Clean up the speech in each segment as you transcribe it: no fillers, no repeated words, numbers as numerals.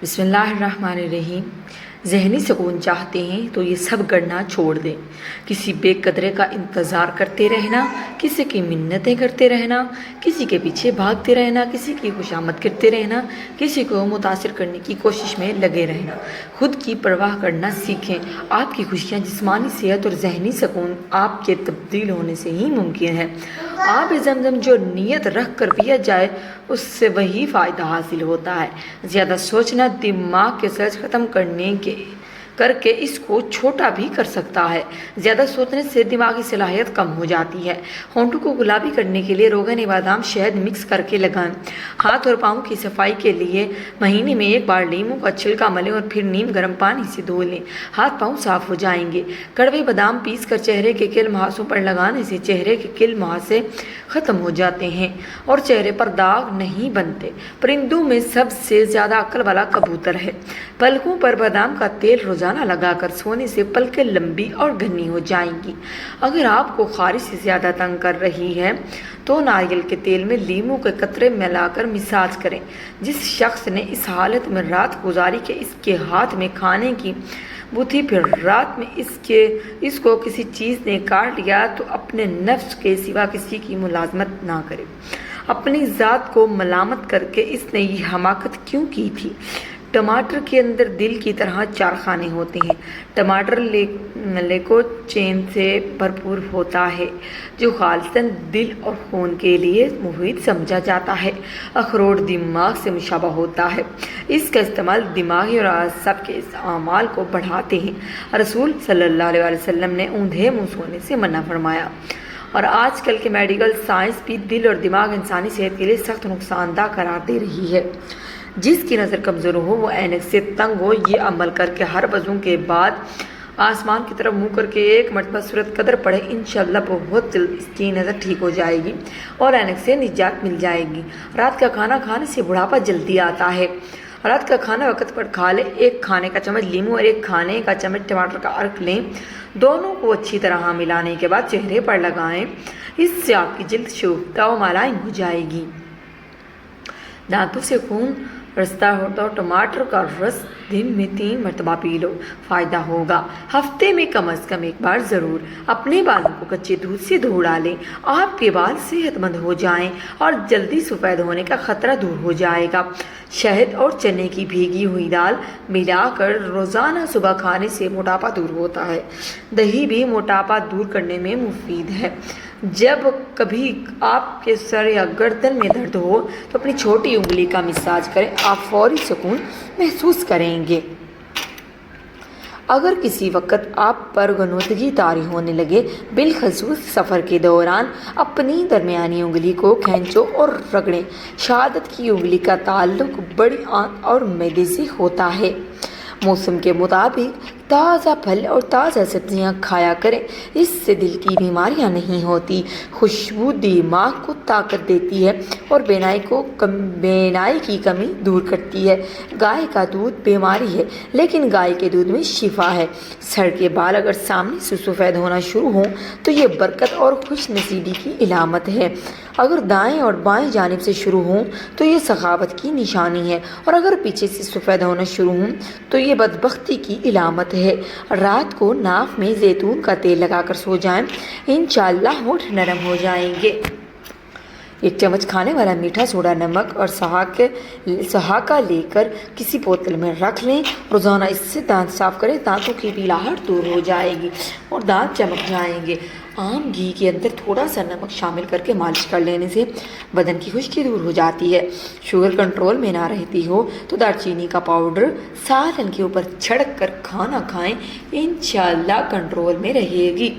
بسم اللہ الرحمن الرحیم۔ ذہنی سکون چاہتے ہیں تو یہ سب کرنا چھوڑ دیں۔ کسی بے قدرے کا انتظار کرتے رہنا، کسی کی منتیں کرتے رہنا، کسی کے پیچھے بھاگتے رہنا، کسی کی خوشامد کرتے رہنا، کسی کو متاثر کرنے کی کوشش میں لگے رہنا۔ خود کی پرواہ کرنا سیکھیں۔ آپ کی خوشیاں، جسمانی صحت اور ذہنی سکون آپ کے تبدیل ہونے سے ہی ممکن ہے۔ آب زمزم جو نیت رکھ کر پیا جائے اس سے وہی فائدہ حاصل ہوتا ہے۔ زیادہ سوچنا دماغ کے سرج ختم کر کے اس کو چھوٹا بھی کر سکتا ہے۔ زیادہ سوچنے سے دماغی صلاحیت کم ہو جاتی ہے۔ ہونٹوں کو گلابی کرنے کے لیے روغن بادام شہد مکس کر کے لگائیں۔ ہاتھ اور پاؤں کی صفائی کے لیے مہینے میں ایک بار لیموں کا چھلکا ملیں اور پھر نیم گرم پانی سے دھو لیں۔ ہاتھ پاؤں صاف ہو جائیں گے۔ کڑوے بادام پیس کر چہرے کے کل مہاسوں پر لگانے سے چہرے کے کل مہاسے ختم ہو جاتے ہیں اور چہرے پر داغ نہیں بنتے۔ پرندوں میں سب سے زیادہ عقل والا کبوتر ہے۔ پلکوں پر بادام کا تیل روزانہ لگا کر سونے سے پلکیں لمبی اور گھنی ہو جائیں گی۔ اگر آپ کو خارش سے زیادہ تنگ کر رہی ہے تو ناریل کے تیل میں لیموں کے قطرے ملا کر مساج کریں۔ جس شخص نے اس حالت میں رات گزاری کہ اس کے ہاتھ میں کھانے کی بتھی پھر رات میں اس کو کسی چیز نے کاٹ لیا تو اپنے نفس کے سوا کسی کی ملازمت نہ کرے۔ اپنی ذات کو ملامت کر کے اس نے یہ حماقت کیوں کی تھی؟ ٹماٹر کے اندر دل کی طرح 4 خانے ہوتے ہیں۔ ٹماٹر لیکوچین سے بھرپور ہوتا ہے جو خالصاً دل اور خون کے لیے مفید سمجھا جاتا ہے۔ اخروٹ دماغ سے مشابہ ہوتا ہے۔ اس کا استعمال دماغی اور اعصاب کے اعمال کو بڑھاتے ہیں۔ رسول صلی اللہ علیہ وسلم نے اوندھے منہ سونے سے منع فرمایا، اور آج کل کے میڈیکل سائنس بھی دل اور دماغ انسانی صحت کے لیے سخت نقصان دہ قرار دے رہی ہے۔ جس کی نظر کمزور ہو وہ اینک سے تنگ ہو، یہ عمل کر کے ہر وضو کے بعد آسمان کی طرف منہ کر کے 1 مرتبہ سورۃ قدر پڑھے، انشاءاللہ بہت جلد اس کی نظر ٹھیک ہو جائے گی اور اینک سے نجات مل جائے گی۔ رات کا کھانا کھانے سے بڑھاپا جلدی آتا ہے۔ رات کا کھانا وقت پر کھا لیں۔ 1 کھانے کا چمچ لیموں اور 1 کھانے کا چمچ ٹماٹر کا عرق لیں۔ دونوں کو اچھی طرح ملانے کے بعد چہرے پر لگائیں۔ اس سے آپ کی جلد شوختا و ملائم ہو جائے گی۔ دانتوں سے خون رستا ہو تو ٹماٹر کا رس دن میں 3 مرتبہ پی لو، فائدہ ہوگا۔ ہفتے میں کم از کم 1 بار ضرور اپنے بالوں کو کچے دودھ سے دھو ڈالیں۔ آپ کے بال صحت مند ہو جائیں اور جلدی سفید ہونے کا خطرہ دور ہو جائے گا۔ شہد اور چنے کی بھیگی ہوئی دال ملا کر روزانہ صبح کھانے سے موٹاپا دور ہوتا ہے۔ دہی بھی موٹاپا دور کرنے میں مفید ہے۔ جب کبھی آپ کے سر یا گردن میں درد ہو تو اپنی چھوٹی انگلی کا مساج کریں، آپ فوری سکون محسوس کریں گے۔ اگر کسی وقت آپ پر غنودگی طاری ہونے لگے، بالخصوص سفر کے دوران، اپنی درمیانی انگلی کو کھینچو اور رگڑیں۔ شہادت کی انگلی کا تعلق بڑی آنت اور معدے سے ہوتا ہے۔ موسم کے مطابق تازہ پھل اور تازہ سبزیاں کھایا کریں، اس سے دل کی بیماریاں نہیں ہوتی۔ خوشبو دماغ کو طاقت دیتی ہے اور بینائی کی کمی دور کرتی ہے۔ گائے کا دودھ بیماری ہے لیکن گائے کے دودھ میں شفا ہے۔ سر کے بال اگر سامنے سے سفید ہونا شروع ہوں تو یہ برکت اور خوش نصیبی کی علامت ہے۔ اگر دائیں اور بائیں جانب سے شروع ہوں تو یہ سخاوت کی نشانی ہے، اور اگر پیچھے سے سفید ہونا شروع ہوں تو یہ بدبختی کی علامت ہے۔ رات کو ناک میں زیتون کا تیل لگا کر سو جائیں، انشاءاللہ ہونٹ نرم ہو جائیں گے۔ 1 چمچ کھانے والا میٹھا سوڈا نمک اور سہاکا لے کر کسی بوتل میں رکھ لیں۔ روزانہ اس سے دانت صاف کریں، دانتوں کی پیلاہٹ دور ہو جائے گی اور دانت چمک جائیں گے۔ عام گھی کے اندر تھوڑا سا نمک شامل کر کے مالش کر لینے سے بدن کی خشکی دور ہو جاتی ہے۔ شوگر کنٹرول میں نہ رہتی ہو تو دار چینی کا پاؤڈر سالن کے اوپر چھڑک کر کھانا کھائیں، انشاءاللہ کنٹرول میں رہے گی۔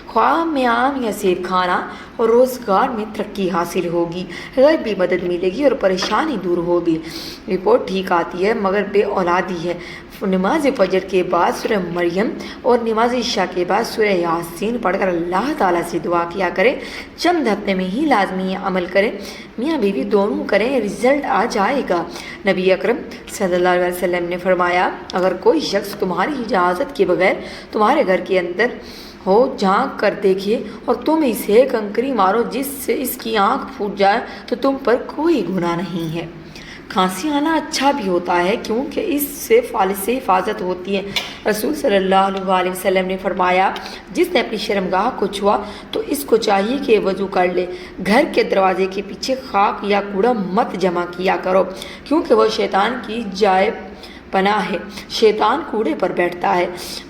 خواہ میں آم یا سیب کھانا اور روزگار میں ترقی حاصل ہوگی، غیبی مدد ملے گی اور پریشانی دور ہوگی۔ رپورٹ ٹھیک آتی ہے مگر بے اولادی ہے۔ نماز فجر کے بعد سورہ مریم اور نماز عشاء کے بعد سورہ یاسین پڑھ کر اللہ تعالیٰ سے دعا کیا کریں۔ چند ہفتے میں ہی لازمی عمل کریں، میاں بیوی دونوں کریں، رزلٹ آ جائے گا۔ نبی اکرم صلی اللہ علیہ وسلم نے فرمایا، اگر کوئی شخص تمہاری اجازت کے بغیر تمہارے گھر کے اندر ہو جھانک کر دیکھے اور تم اسے کنکری مارو جس سے اس کی آنکھ پھوٹ جائے تو تم پر کوئی گناہ نہیں ہے۔ کھانسی آنا اچھا بھی ہوتا ہے کیونکہ اس سے فالج سے حفاظت ہوتی ہے۔ رسول صلی اللہ علیہ وسلم نے فرمایا جس نے اپنی شرمگاہ کو چھوا تو اس کو چاہیے کہ وضو کر لے۔ گھر کے دروازے کے پیچھے خاک یا کوڑا مت جمع کیا کرو کیونکہ وہ شیطان کی جائے پناہ ہے۔ شیطان کوڑے پر بیٹھتا ہے۔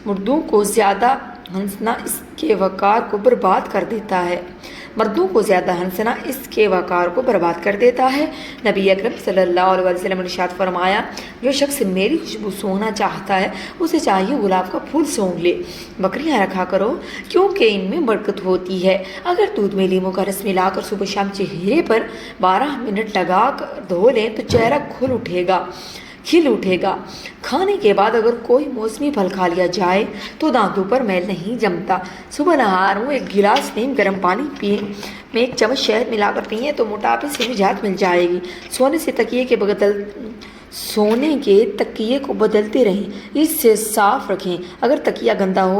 مردوں کو زیادہ ہنسنا اس کے وقار کو برباد کر دیتا ہے۔ مردوں کو زیادہ ہنسنا اس کے وقار کو برباد کر دیتا ہے۔ نبی اکرم صلی اللہ علیہ وسلم نے ارشاد فرمایا جو شخص میری خوشبو سونگنا چاہتا ہے اسے چاہیے گلاب کا پھول سونگ لے۔ بکریاں رکھا کرو کیونکہ ان میں برکت ہوتی ہے۔ اگر دودھ میں لیموں کا رس ملا کر صبح شام چہرے پر 12 منٹ لگا کر دھو لیں تو چہرہ کھل اٹھے گا۔ کھانے کے بعد اگر کوئی موسمی پھل کھا لیا جائے تو دانتوں پر میل نہیں جمتا۔ صبح نہار میں 1 گلاس نیم گرم پانی میں 1 چمچ شہد ملا کر پئیں تو موٹاپے سے نجات مل جائے گی۔ سونے کے تکیے کو بدلتے رہیں، اس سے صاف رکھیں۔ اگر تکیہ گندا ہو